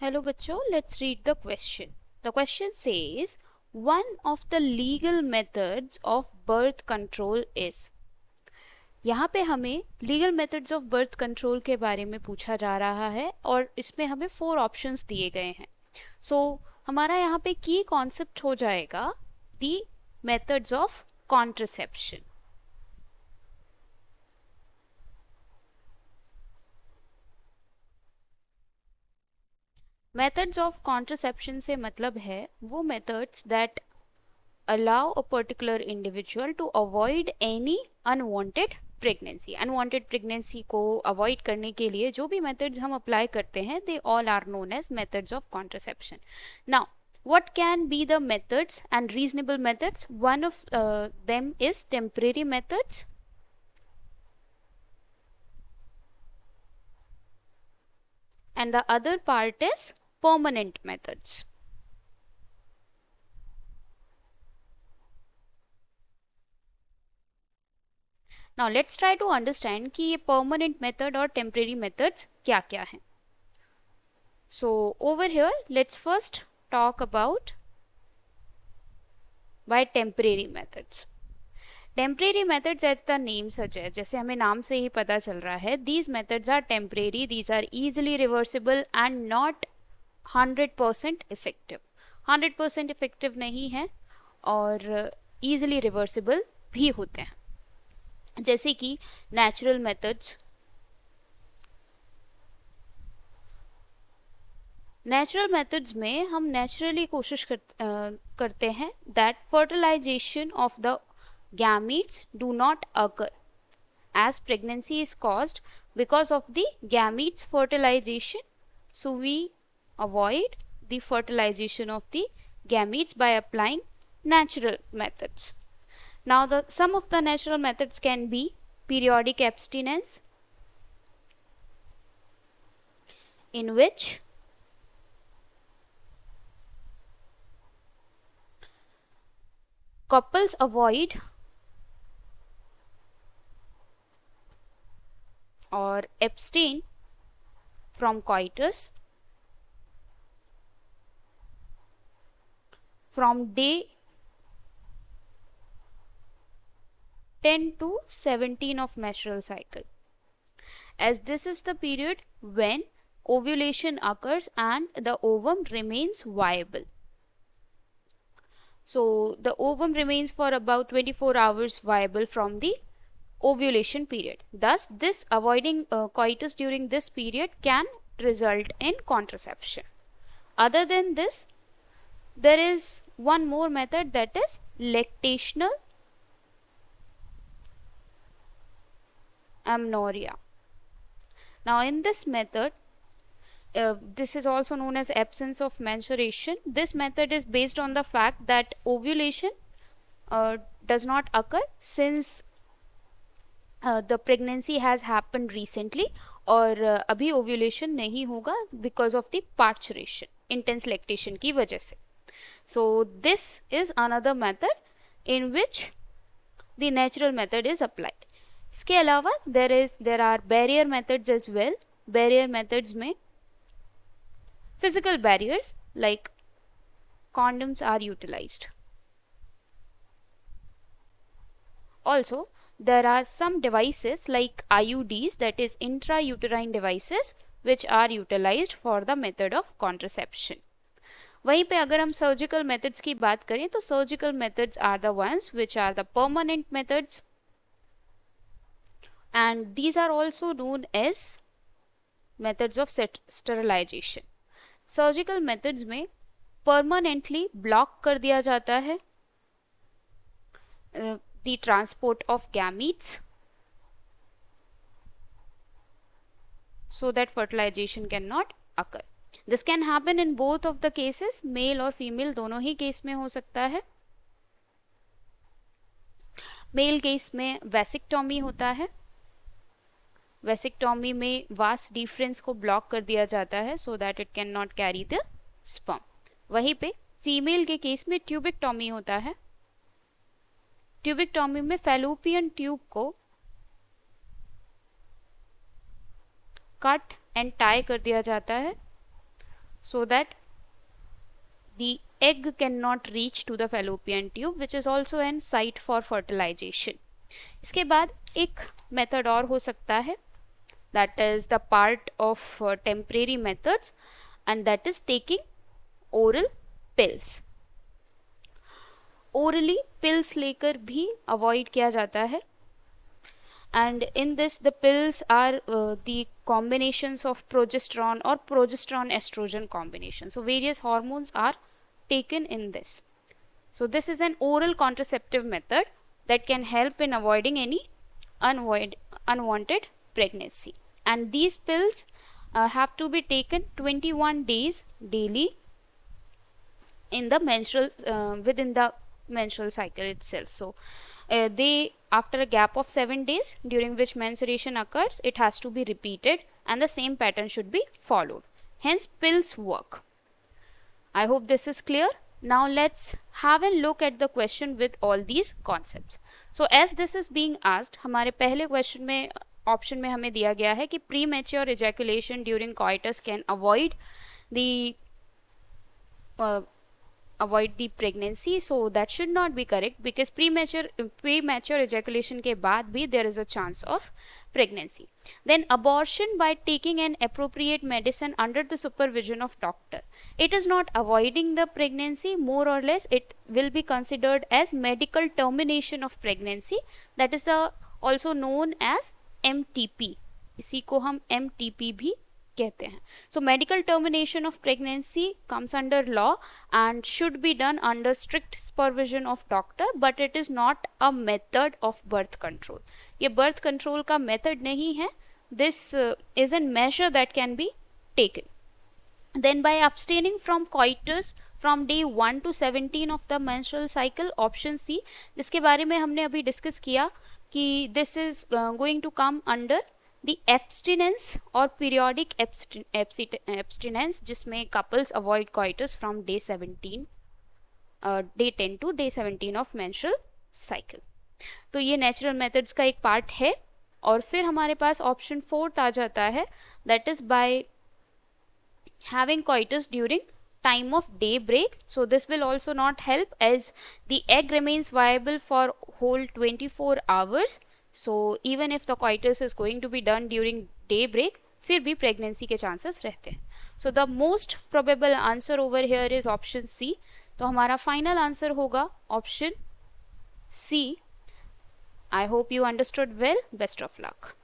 Hello बच्चों, let's read the question. The question says, one of the legal methods of birth control is. यहाँ पे हमें legal methods of birth control के बारे में पूछा जा रहा है और इसमें हमें 4 ऑप्शंस दिए गए हैं. So हमारा यहाँ पे की कॉन्सेप्ट हो जाएगा the methods of contraception. Methods of contraception से मतलब है वो methods that allow a particular individual to avoid any unwanted pregnancy. Unwanted pregnancy को avoid करने के लिए जो भी methods हम apply करते हैं they all are known as methods of contraception. Now what can be the methods and reasonable methods? One of them is temporary methods. And the other part is permanent methods. Now let's try to understand कि ये permanent method और temporary methods क्या क्या हैं. So over here let's first talk about by temporary methods. Temporary methods as the name suggests, जैसे हमें नाम से ही पता चल रहा है, these methods are temporary, these are easily reversible and not 100% effective. 100% effective नहीं है और easily reversible भी होते हैं. जैसे कि नेचुरल मेथड्स. नेचुरल मेथड्स में हम नेचुरली कोशिश करते हैं that fertilization of the gametes do not occur as pregnancy is caused because of the gametes fertilization, so we avoid the fertilization of the gametes by applying natural methods. Now some of the natural methods can be periodic abstinence, in which couples avoid or abstain from coitus from day 10 to 17 of menstrual cycle, as this is the period when ovulation occurs and the ovum remains viable. So the ovum remains for about 24 hours viable from the ovulation period. Thus this avoiding coitus during this period can result in contraception. Other than this, there is one more method, that is lactational amenorrhea. Now in this method, this is also known as absence of menstruation. This method is based on the fact that ovulation does not occur since the pregnancy has happened recently, और अभी ovulation नहीं होगा because of the parturition, intense lactation की वजह से. So this is another method in which the natural method is applied. इसके अलावा there are barrier methods as well. Barrier methods में physical barriers like condoms are utilized. Also there are some devices like IUDs, that is intrauterine devices, which are utilized for the method of contraception. वहीं पे अगर हम surgical methods की बात करें तो surgical methods are the ones which are the permanent methods, and these are also known as methods of sterilization. Surgical methods में permanently block कर दिया जाता है the transport of gametes so that fertilization cannot occur. This can happen in both of the cases, male और female दोनों ही case में हो सकता है. मेल केस में वेसिक्टॉमी होता है. वेसिक्टॉमी में वास डिफरेंस को ब्लॉक कर दिया जाता है so that it cannot carry the sperm. वहीं पे फीमेल के केस में ट्यूबिक्टॉमी होता है. ट्यूबिक्टॉमी में फैलोपियन ट्यूब को कट एंड टाई कर दिया जाता है so that the egg cannot reach to the fallopian tube, which is also an site for fertilization. इसके बाद एक method और हो सकता है, that is the part of temporary methods, and that is taking oral pills. Orally pills लेकर भी avoid किया जाता है, and in this the pills are the combinations of progesterone or progesterone estrogen combination, so various hormones are taken in this. So this is an oral contraceptive method that can help in avoiding any unwanted pregnancy, and these pills have to be taken 21 days daily in the menstrual within the menstrual cycle itself. So they, after a gap of 7 days during which menstruation occurs, it has to be repeated and the same pattern should be followed. Hence pills work. I hope this is clear. Now let's have a look at the question with all these concepts. So as this is being asked, हमारे पहले question में option में हमें दिया गया है कि premature ejaculation during coitus can avoid the pregnancy, so that should not be correct, because premature ejaculation के बाद भी there is a chance of pregnancy. Then abortion by taking an appropriate medicine under the supervision of doctor, it is not avoiding the pregnancy, more or less it will be considered as medical termination of pregnancy, that is the also known as MTP. इसी को हम MTP भी कहते हैं. So medical termination of pregnancy comes under law and should be done under strict supervision of doctor, but it is not a method of birth control. ये birth control का method नहीं है. This is a measure that can be taken. Then by abstaining from coitus from day 1 to 17 of the menstrual cycle, option C, जिसके बारे में हमने अभी discuss किया कि this is going to come under the abstinence or periodic abstinence, जिसमें couples avoid coitus from day 17 day 10 to day 17 of menstrual cycle. तो ये natural methods का एक part है. और फिर हमारे पास option 4 आ जाता है, that is by having coitus during time of daybreak. So this will also not help, as the egg remains viable for whole 24 hours. So even if the coitus is going to be done during daybreak, फिर भी pregnancy के chances रहते हैं. So the most probable answer over here is option C. तो हमारा final answer होगा option C. I hope you understood well. Best of luck.